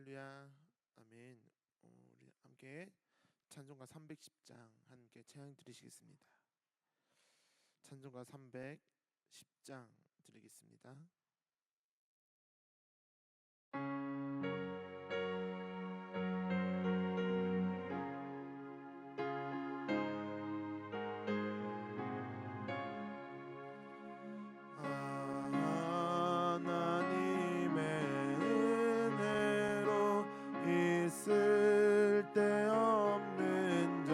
할렐루야. 아멘. 우리 함께 찬송가 310장 함께 찬양 드리시겠습니다. 찬송가 310장 드리겠습니다. 쓸데없는 자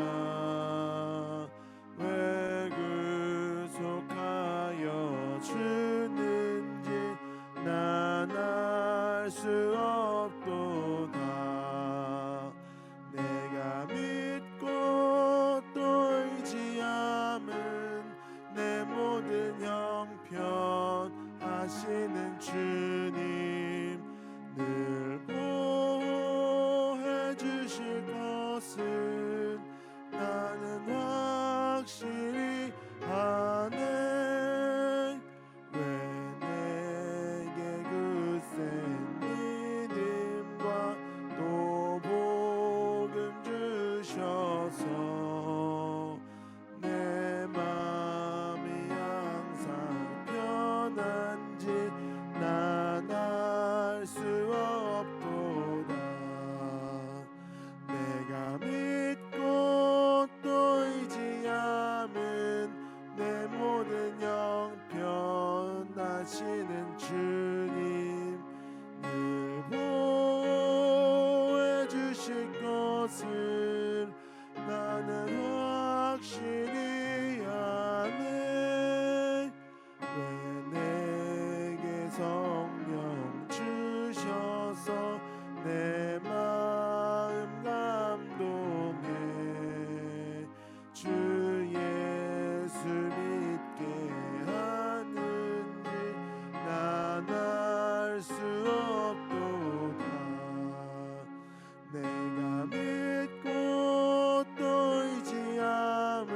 왜 구속하여 주는지 난 알 수 없도다. 내가 믿고 또 의지함은 내 모든 형편 하시는 주님 늘 보호해 주실 것은 나는 확실히 아네. 왜 내게 그 센 믿음과 또 복음 주셔서 내 맘이 항상 편한지 난 알 수 없도다. 내가 믿고 또 의지함은 내 모든 형편 하시는 주님 늘 보호해 주실 것을 나는 확실히 아네. 왜 내게 성령 주셔서 내 마음 감동해 주 예수 믿게 하는지 난 알 수 없도다. 내가 믿고 또 의지함은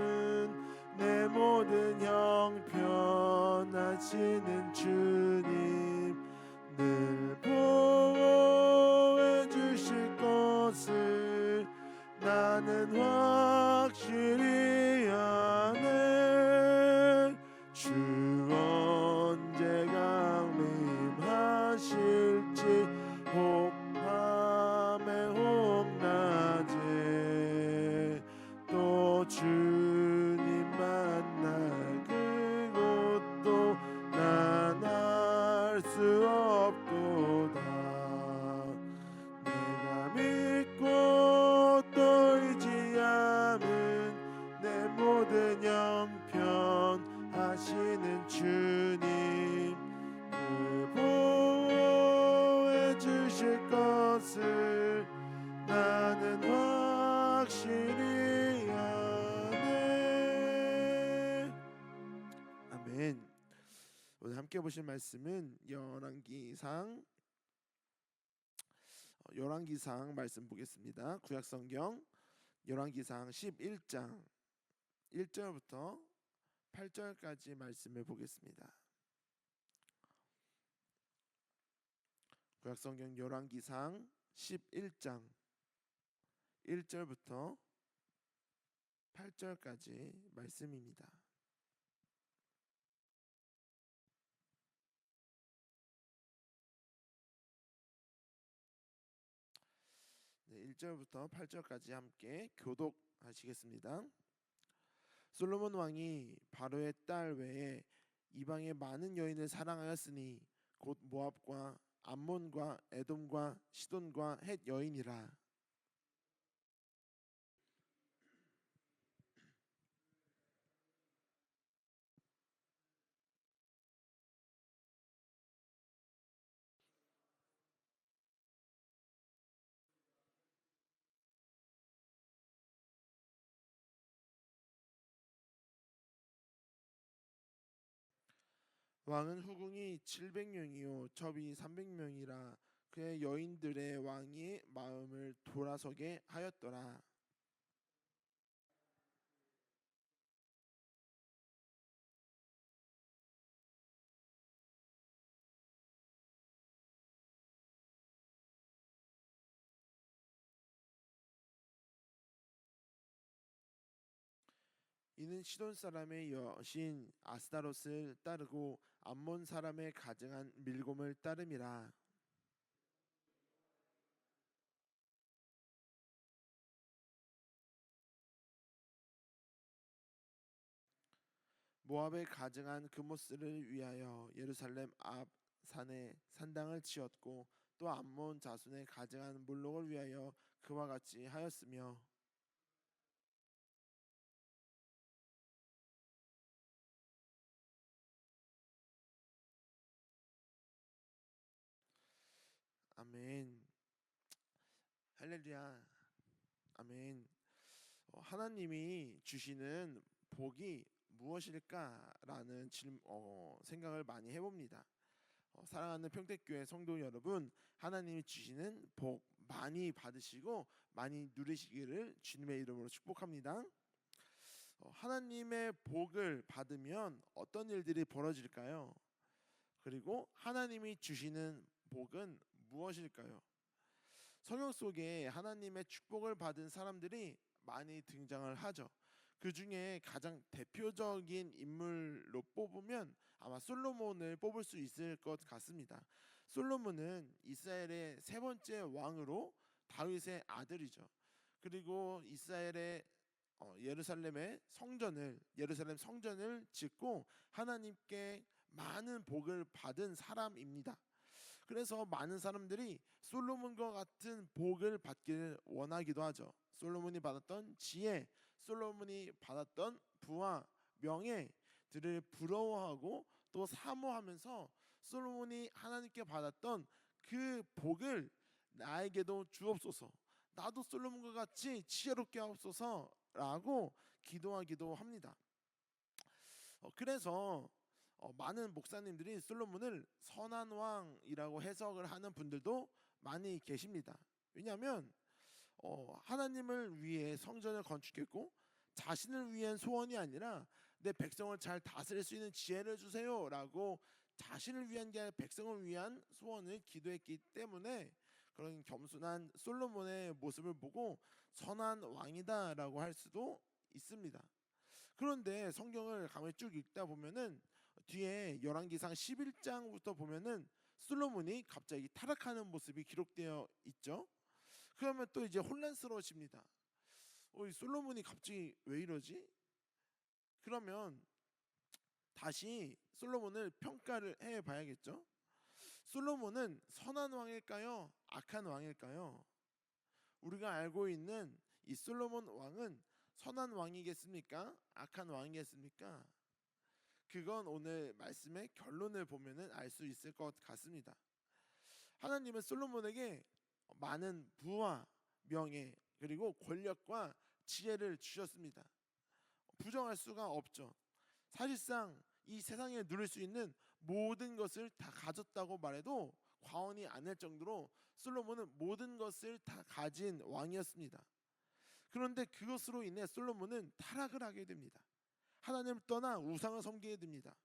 내 모든 형편 하시는 주님 늘 보호해 주실 것을 나는 확실히 아네. 주 언제 강림하실지 혹 밤에 혹 낮에 또 주님 만날 그곳도 난 알 수 없도다. 내가 믿고 또 의지함은 내 모든 형편 하시는 주님 늘 보호해 주실 것을 나는 확실히 아네. 아멘. 오늘 함께 보실 말씀은 열왕기상 말씀 보겠습니다. 구약성경 열왕기상 11장 1절부터 8절까지 말씀을 보겠습니다. 구약성경 열왕기상 11장 1절부터 8절까지 말씀입니다. 네, 1절부터 8절까지 함께 교독하시겠습니다. 솔로몬 왕이 바로의 딸 외에 이방의 많은 여인을 사랑하였으니 곧 모압과 암몬과 에돔과 시돈과 헷 여인이라. 왕은 후궁이 700명이요 첩이 300명이라 그의 여인들의 왕의 마음을 돌아서게 하였더라. 이는 시돈 사람의 여신 아스타롯을 따르고 암몬 사람의 가증한 밀곰을 따름이라. 모압의 가증한 그모스를 위하여 예루살렘 앞 산에 산당을 지었고 또 암몬 자손의 가증한 몰록을 위하여 그와 같이 하였으며 아멘. 할렐루야. 아멘. 하나님이 주시는 복이 무엇일까라는 생각을 많이 해봅니다. 사랑하는 평택교회 성도 여러분, 하나님이 주시는 복 많이 받으시고 많이 누리시기를 주님의 이름으로 축복합니다. 하나님의 복을 받으면 어떤 일들이 벌어질까요? 그리고 하나님이 주시는 복은 무엇일까요? 성경 속에 하나님의 축복을 받은 사람들이 많이 등장을 하죠. 그 중에 가장 대표적인 인물로 뽑으면 아마 솔로몬을 뽑을 수 있을 것 같습니다. 솔로몬은 이스라엘의 세 번째 왕으로 다윗의 아들이죠. 그리고 이스라엘의 예루살렘 성전을 짓고 하나님께 많은 복을 받은 사람입니다. 그래서 많은 사람들이 솔로몬과 같은 복을 받기를 원하기도 하죠. 솔로몬이 받았던 지혜, 솔로몬이 받았던 부와 명예들을 부러워하고 또 사모하면서 솔로몬이 하나님께 받았던 그 복을 나에게도 주옵소서, 나도 솔로몬과 같이 지혜롭게 하옵소서라고 기도하기도 합니다. 그래서 많은 목사님들이 솔로몬을 선한 왕이라고 해석을 하는 분들도 많이 계십니다. 왜냐하면 하나님을 위해 성전을 건축했고 자신을 위한 소원이 아니라 내 백성을 잘 다스릴 수 있는 지혜를 주세요라고 자신을 위한 게 아니라 백성을 위한 소원을 기도했기 때문에 그런 겸손한 솔로몬의 모습을 보고 선한 왕이다라고 할 수도 있습니다. 그런데 성경을 가만히 쭉 읽다 보면은 뒤에 열왕기상 11장부터 보면은 솔로몬이 갑자기 타락하는 모습이 기록되어 있죠. 그러면 또 이제 혼란스러워집니다. 이 솔로몬이 갑자기 왜 이러지? 그러면 다시 솔로몬을 평가를 해봐야겠죠. 솔로몬은 선한 왕일까요? 악한 왕일까요? 우리가 알고 있는 이 솔로몬 왕은 선한 왕이겠습니까? 악한 왕이겠습니까? 그건 오늘 말씀의 결론을 보면은 알 수 있을 것 같습니다. 하나님은 솔로몬에게 많은 부와 명예 그리고 권력과 지혜를 주셨습니다. 부정할 수가 없죠. 사실상 이 세상에 누릴 수 있는 모든 것을 다 가졌다고 말해도 과언이 아닐 정도로 솔로몬은 모든 것을 다 가진 왕이었습니다. 그런데 그것으로 인해 솔로몬은 타락을 하게 됩니다. 하나님을 떠나 우상을 섬기게 됩니다.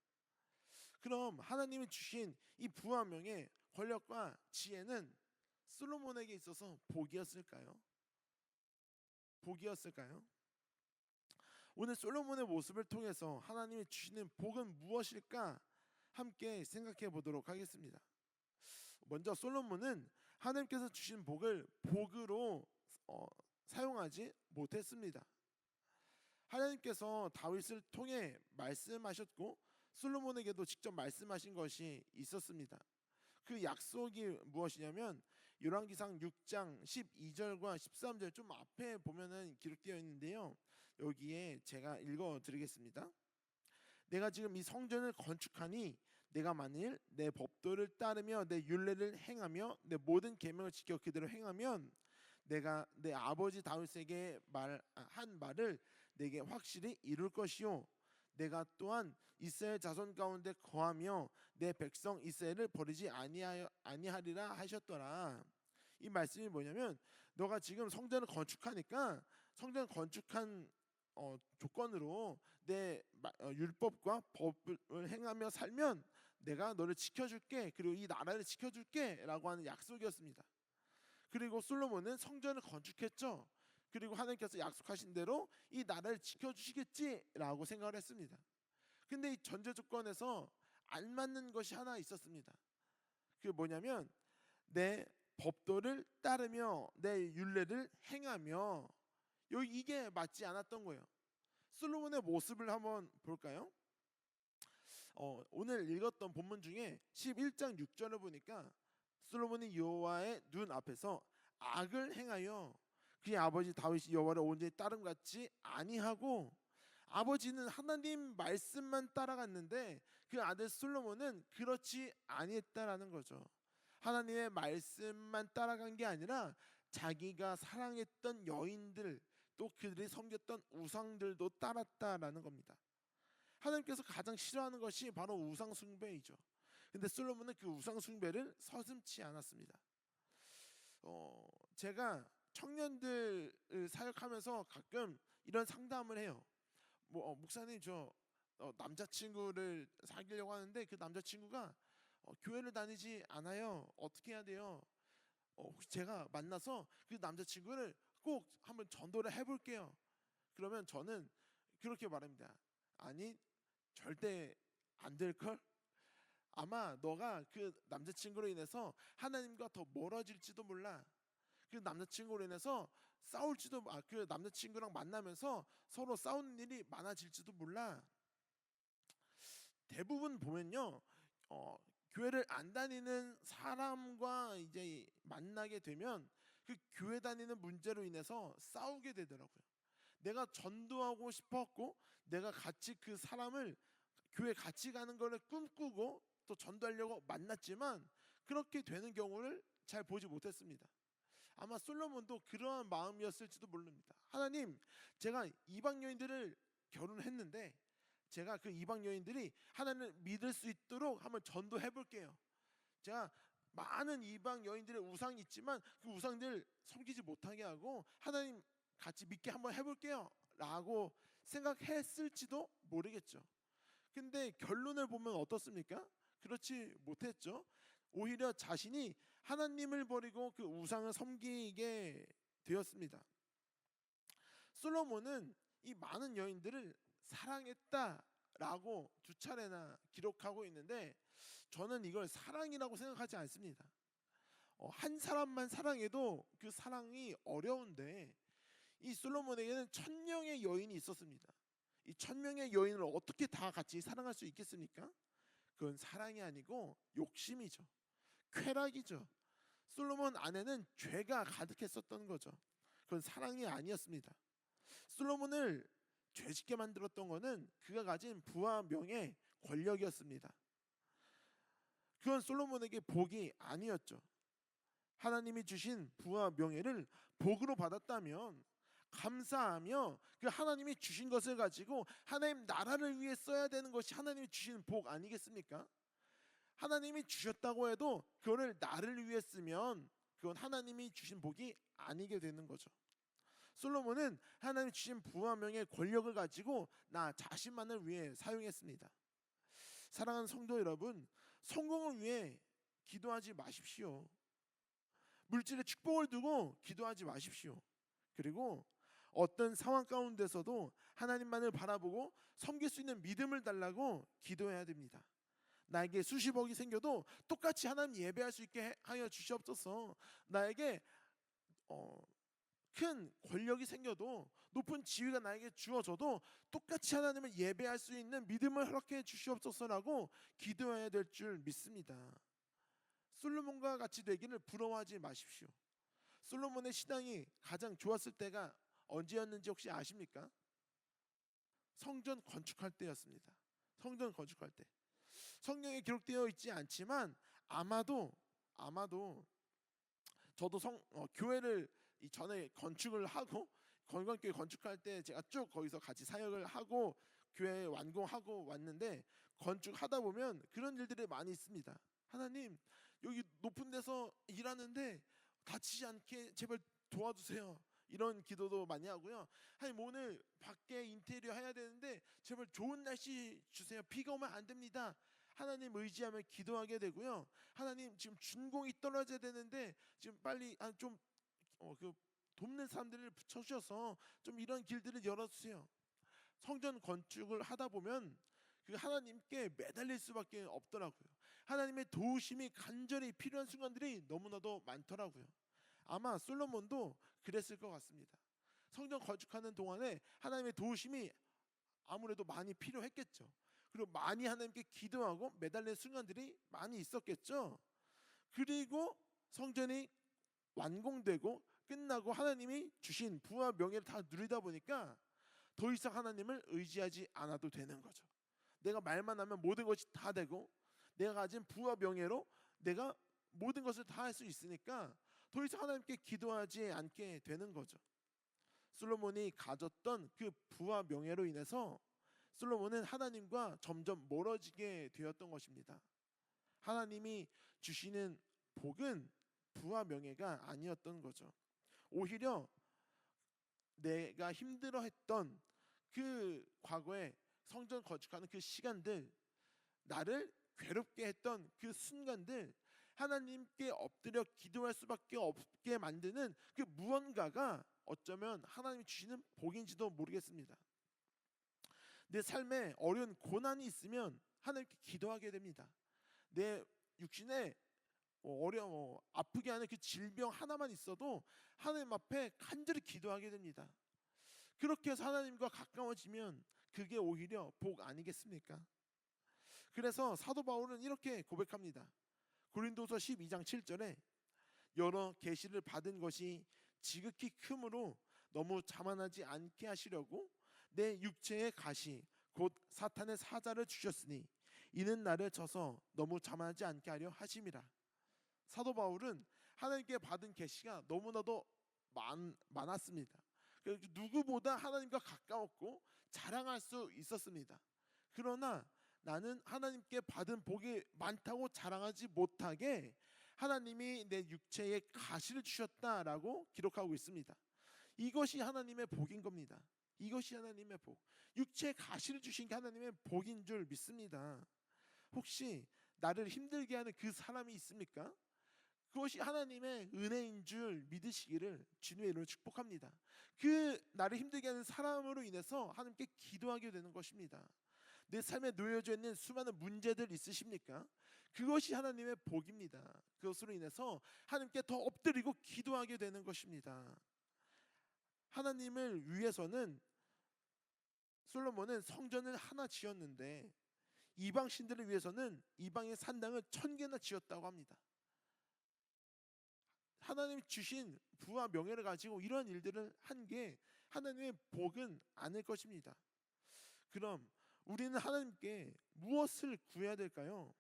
그럼 하나님이 주신 이 부와 명예, 권력과 지혜는 솔로몬에게 있어서 복이었을까요? 복이었을까요? 오늘 솔로몬의 모습을 통해서 하나님이 주시는 복은 무엇일까? 함께 생각해 보도록 하겠습니다. 먼저 솔로몬은 하나님께서 주신 복을 복으로 사용하지 못했습니다. 하나님께서 다윗을 통해 말씀하셨고 솔로몬에게도 직접 말씀하신 것이 있었습니다. 그 약속이 무엇이냐면 열왕기상 6장 12절과 13절 좀 앞에 보면은 기록되어 있는데요. 여기에 제가 읽어 드리겠습니다. 내가 지금 이 성전을 건축하니 내가 만일 내 법도를 따르며 내 율례를 행하며 내 모든 계명을 지켜 그대로 행하면 내가 내 아버지 다윗에게 한 말을 내게 확실히 이룰 것이요 내가 또한 이스라엘 자손 가운데 거하며 내 백성 이스라엘을 버리지 아니하리라 하셨더라. 이 말씀이 뭐냐면 너가 지금 성전을 건축하니까 성전을 건축한 조건으로 내 율법과 법을 행하며 살면 내가 너를 지켜줄게 그리고 이 나라를 지켜줄게 라고 하는 약속이었습니다. 그리고 솔로몬은 성전을 건축했죠. 그리고 하나님께서 약속하신 대로 이 나라를 지켜주시겠지라고 생각을 했습니다. 근데 이 전제 조건에서 안 맞는 것이 하나 있었습니다. 그게 뭐냐면 내 법도를 따르며 내 율례를 행하며 이게 맞지 않았던 거예요. 솔로몬의 모습을 한번 볼까요? 오늘 읽었던 본문 중에 11장 6절을 보니까 솔로몬이 여호와의 눈 앞에서 악을 행하여 그의 아버지 다윗이 여호와를 온전히 따름 같지 아니하고, 아버지는 하나님 말씀만 따라갔는데 그 아들 솔로몬은 그렇지 아니했다라는 거죠. 하나님의 말씀만 따라간 게 아니라 자기가 사랑했던 여인들, 또 그들이 섬겼던 우상들도 따랐다라는 겁니다. 하나님께서 가장 싫어하는 것이 바로 우상 숭배이죠. 근데 솔로몬은 그 우상 숭배를 서슴지 않았습니다. 제가 청년들 사역하면서 가끔 이런 상담을 해요. 목사님, 저 남자친구를 사귀려고 하는데 그 남자친구가 교회를 다니지 않아요. 어떻게 해야 돼요? 혹시 제가 만나서 그 남자친구를 꼭 한번 전도를 해볼게요. 그러면 저는 그렇게 말합니다. 아니, 절대 안 될걸? 아마 너가 그 남자친구로 인해서 하나님과 더 멀어질지도 몰라. 그 남자친구로 인해서 그 남자친구랑 만나면서 서로 싸우는 일이 많아질지도 몰라. 대부분 보면요, 교회를 안 다니는 사람과 이제 만나게 되면 그 교회 다니는 문제로 인해서 싸우게 되더라고요. 내가 전도하고 싶었고 내가 같이 그 사람을 교회 같이 가는 거를 꿈꾸고 또 전도하려고 만났지만 그렇게 되는 경우를 잘 보지 못했습니다. 아마 솔로몬도 그러한 마음이었을지도 모릅니다. 하나님, 제가 이방 여인들을 결혼했는데 제가 그 이방 여인들이 하나님을 믿을 수 있도록 한번 전도해 볼게요. 제가 많은 이방 여인들의 우상이 있지만 그 우상들 섬기지 못하게 하고 하나님 같이 믿게 한번 해볼게요 라고 생각했을지도 모르겠죠. 근데 결론을 보면 어떻습니까? 그렇지 못했죠. 오히려 자신이 하나님을 버리고 그 우상을 섬기게 되었습니다. 솔로몬은 이 많은 여인들을 사랑했다라고 두 차례나 기록하고 있는데 저는 이걸 사랑이라고 생각하지 않습니다. 한 사람만 사랑해도 그 사랑이 어려운데 이 솔로몬에게는 1000명의 여인이 있었습니다. 이 1000명의 여인을 어떻게 다 같이 사랑할 수 있겠습니까? 그건 사랑이 아니고 욕심이죠. 쾌락이죠. 솔로몬 안에는 죄가 가득했었던 거죠. 그건 사랑이 아니었습니다. 솔로몬을 죄짓게 만들었던 것은 그가 가진 부와 명예, 권력이었습니다. 그건 솔로몬에게 복이 아니었죠. 하나님이 주신 부와 명예를 복으로 받았다면 감사하며 그 하나님이 주신 것을 가지고 하나님 나라를 위해 써야 되는 것이 하나님이 주신 복 아니겠습니까? 하나님이 주셨다고 해도 그거를 나를 위해 쓰면 그건 하나님이 주신 복이 아니게 되는 거죠. 솔로몬은 하나님이 주신 부와 명예, 권력을 가지고 나 자신만을 위해 사용했습니다. 사랑하는 성도 여러분, 성공을 위해 기도하지 마십시오. 물질의 축복을 두고 기도하지 마십시오. 그리고 어떤 상황 가운데서도 하나님만을 바라보고 섬길 수 있는 믿음을 달라고 기도해야 됩니다. 나에게 수십억이 생겨도 똑같이 하나님 예배할 수 있게 하여 주시옵소서. 나에게 큰 권력이 생겨도 높은 지위가 나에게 주어져도 똑같이 하나님을 예배할 수 있는 믿음을 허락해 주시옵소서라고 기도해야 될 줄 믿습니다. 솔로몬과 같이 되기를 부러워하지 마십시오. 솔로몬의 신앙이 가장 좋았을 때가 언제였는지 혹시 아십니까? 성전 건축할 때였습니다. 성전 건축할 때. 성경에 기록되어 있지 않지만 아마도 저도 교회를 전에 건축을 하고 건강교회 건축할 때 제가 쭉 거기서 같이 사역을 하고 교회 완공하고 왔는데 건축하다 보면 그런 일들이 많이 있습니다. 하나님, 여기 높은 데서 일하는데 다치지 않게 제발 도와주세요. 이런 기도도 많이 하고요. 하나님, 오늘 밖에 인테리어 해야 되는데 제발 좋은 날씨 주세요. 비가 오면 안 됩니다. 하나님 의지하며 기도하게 되고요. 하나님, 지금 준공이 떨어져야 되는데 지금 빨리 좀 돕는 사람들을 붙여주셔서 좀 이런 길들을 열어주세요. 성전 건축을 하다 보면 그 하나님께 매달릴 수밖에 없더라고요. 하나님의 도우심이 간절히 필요한 순간들이 너무나도 많더라고요. 아마 솔로몬도 그랬을 것 같습니다. 성전 건축하는 동안에 하나님의 도우심이 아무래도 많이 필요했겠죠. 그리고 많이 하나님께 기도하고 매달리는 순간들이 많이 있었겠죠. 그리고 성전이 완공되고 끝나고 하나님이 주신 부와 명예를 다 누리다 보니까 더 이상 하나님을 의지하지 않아도 되는 거죠. 내가 말만 하면 모든 것이 다 되고 내가 가진 부와 명예로 내가 모든 것을 다 할 수 있으니까 더 이상 하나님께 기도하지 않게 되는 거죠. 솔로몬이 가졌던 그 부와 명예로 인해서 솔로몬은 하나님과 점점 멀어지게 되었던 것입니다. 하나님이 주시는 복은 부와 명예가 아니었던 거죠. 오히려 내가 힘들어했던 그 과거에 성전 건축하는 그 시간들, 나를 괴롭게 했던 그 순간들, 하나님께 엎드려 기도할 수밖에 없게 만드는 그 무언가가 어쩌면 하나님이 주시는 복인지도 모르겠습니다. 내 삶에 어려운 고난이 있으면 하나님께 기도하게 됩니다. 내 육신에 아프게 하는 그 질병 하나만 있어도 하나님 앞에 간절히 기도하게 됩니다. 그렇게 해서 하나님과 가까워지면 그게 오히려 복 아니겠습니까? 그래서 사도 바울은 이렇게 고백합니다. 고린도서 12장 7절에 여러 계시를 받은 것이 지극히 크므로 너무 자만하지 않게 하시려고 내 육체의 가시 곧 사탄의 사자를 주셨으니 이는 나를 쳐서 너무 자만하지 않게 하려 하심이라. 사도 바울은 하나님께 받은 계시가 너무나도 많았습니다. 그래서 누구보다 하나님과 가까웠고 자랑할 수 있었습니다. 그러나 나는 하나님께 받은 복이 많다고 자랑하지 못하게 하나님이 내 육체에 가시를 주셨다라고 기록하고 있습니다. 이것이 하나님의 복인 겁니다. 이것이 하나님의 복. 육체에 가시를 주신 게 하나님의 복인 줄 믿습니다. 혹시 나를 힘들게 하는 그 사람이 있습니까? 그것이 하나님의 은혜인 줄 믿으시기를 주님의 이름으로 축복합니다. 그 나를 힘들게 하는 사람으로 인해서 하나님께 기도하게 되는 것입니다. 내 삶에 놓여져 있는 수많은 문제들 있으십니까? 그것이 하나님의 복입니다. 그것으로 인해서 하나님께 더 엎드리고 기도하게 되는 것입니다. 하나님을 위해서는 솔로몬은 성전을 하나 지었는데 이방 신들을 위해서는 이방의 산당을 1000개나 지었다고 합니다. 하나님이 주신 부와 명예를 가지고 이러한 일들을 한 게 하나님의 복은 아닐 것입니다. 그럼 우리는 하나님께 무엇을 구해야 될까요?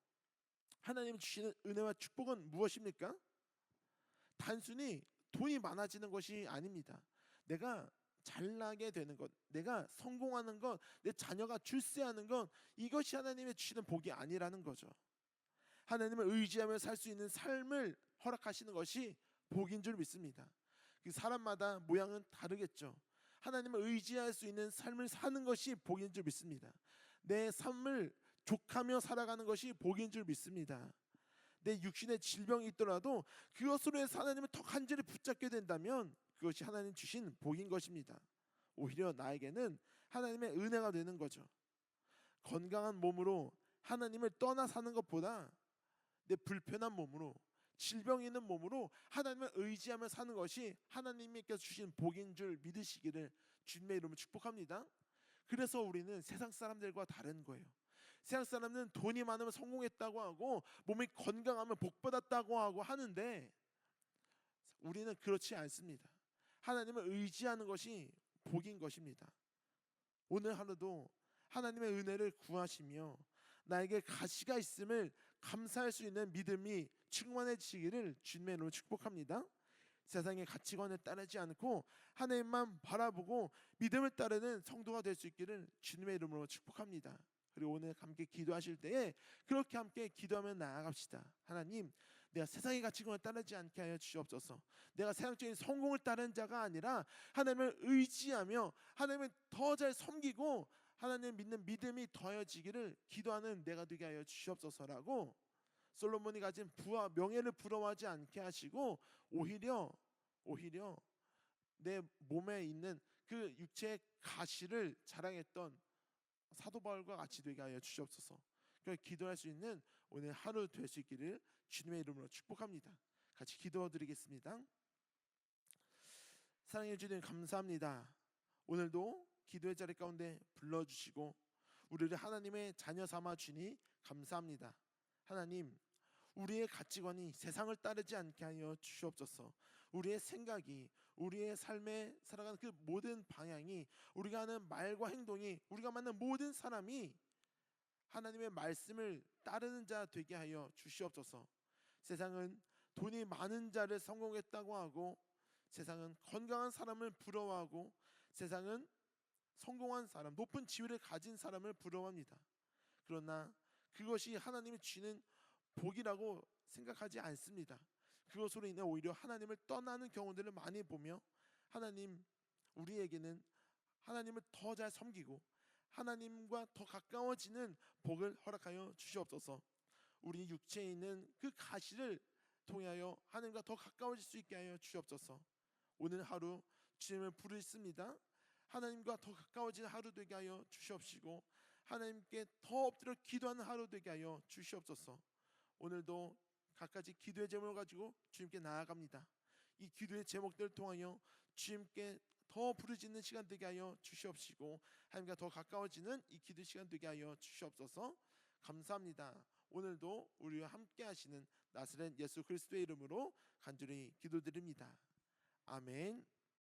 하나님이 주시는 은혜와 축복은 무엇입니까? 단순히 돈이 많아지는 것이 아닙니다. 내가 잘나게 되는 것, 내가 성공하는 것, 내 자녀가 출세하는 것, 이것이 하나님의 주시는 복이 아니라는 거죠. 하나님을 의지하며 살 수 있는 삶을 허락하시는 것이 복인 줄 믿습니다. 그 사람마다 모양은 다르겠죠. 하나님을 의지할 수 있는 삶을 사는 것이 복인 줄 믿습니다. 내 삶을 족하며 살아가는 것이 복인 줄 믿습니다. 내 육신에 질병이 있더라도 그것으로 해서 하나님을 더 간절히 붙잡게 된다면 그것이 하나님 주신 복인 것입니다. 오히려 나에게는 하나님의 은혜가 되는 거죠. 건강한 몸으로 하나님을 떠나 사는 것보다 내 불편한 몸으로 질병 있는 몸으로 하나님을 의지하며 사는 것이 하나님께서 주신 복인 줄 믿으시기를 주님의 이름으로 축복합니다. 그래서 우리는 세상 사람들과 다른 거예요. 세상 사람은 돈이 많으면 성공했다고 하고 몸이 건강하면 복받았다고 하고 하는데 우리는 그렇지 않습니다. 하나님을 의지하는 것이 복인 것입니다. 오늘 하루도 하나님의 은혜를 구하시며 나에게 가시가 있음을 감사할 수 있는 믿음이 충만해지기를 주님의 이름으로 축복합니다. 세상의 가치관에 따르지 않고 하나님만 바라보고 믿음을 따르는 성도가 될 수 있기를 주님의 이름으로 축복합니다. 그리고 오늘 함께 기도하실 때에 그렇게 함께 기도하며 나아갑시다. 하나님, 내가 세상의 가치관을 따르지 않게 하여 주시옵소서. 내가 세상적인 성공을 따르는 자가 아니라 하나님을 의지하며 하나님을 더 잘 섬기고 하나님 믿는 믿음이 더해지기를 기도하는 내가 되게 하여 주시옵소서라고 솔로몬이 가진 부와 명예를 부러워하지 않게 하시고 오히려 내 몸에 있는 그 육체의 가시를 자랑했던 사도 바울과 같이 되게 하여 주시옵소서. 기도할 수 있는 오늘 하루 될 수 있기를 주님의 이름으로 축복합니다. 같이 기도드리겠습니다. 사랑해 주님 감사합니다. 오늘도 기도의 자리 가운데 불러주시고 우리를 하나님의 자녀 삼아 주니 감사합니다. 하나님, 우리의 가치관이 세상을 따르지 않게 하여 주시옵소서. 우리의 생각이, 우리의 삶에 살아가는 그 모든 방향이, 우리가 하는 말과 행동이, 우리가 만난 모든 사람이 하나님의 말씀을 따르는 자 되게 하여 주시옵소서. 세상은 돈이 많은 자를 성공했다고 하고, 세상은 건강한 사람을 부러워하고, 세상은 성공한 사람, 높은 지위를 가진 사람을 부러워합니다. 그러나 그것이 하나님이 주는 복이라고 생각하지 않습니다. 그것으로 인해 오히려 하나님을 떠나는 경우들을 많이 보며, 하나님, 우리에게는 하나님을 더 잘 섬기고 하나님과 더 가까워지는 복을 허락하여 주시옵소서. 우리 육체에 있는 그 가시를 통하여 하나님과 더 가까워질 수 있게 하여 주시옵소서. 오늘 하루 주님을 부르십니다. 하나님과 더 가까워지는 하루 되게 하여 주시옵시고 하나님께 더 엎드려 기도하는 하루 되게 하여 주시옵소서. 오늘도 각가지 기도의 제목을 가지고 주님께 나아갑니다. 이 기도의 제목들을 통하여 주님께 더 부르짖는 시간 되게 하여 주시옵시고 하나님과 더 가까워지는 이 기도 시간 되게 하여 주시옵소서. 감사합니다. 오늘도 우리와 함께 하시는 나사렛 예수 그리스도의 이름으로 간절히 기도드립니다. 아멘.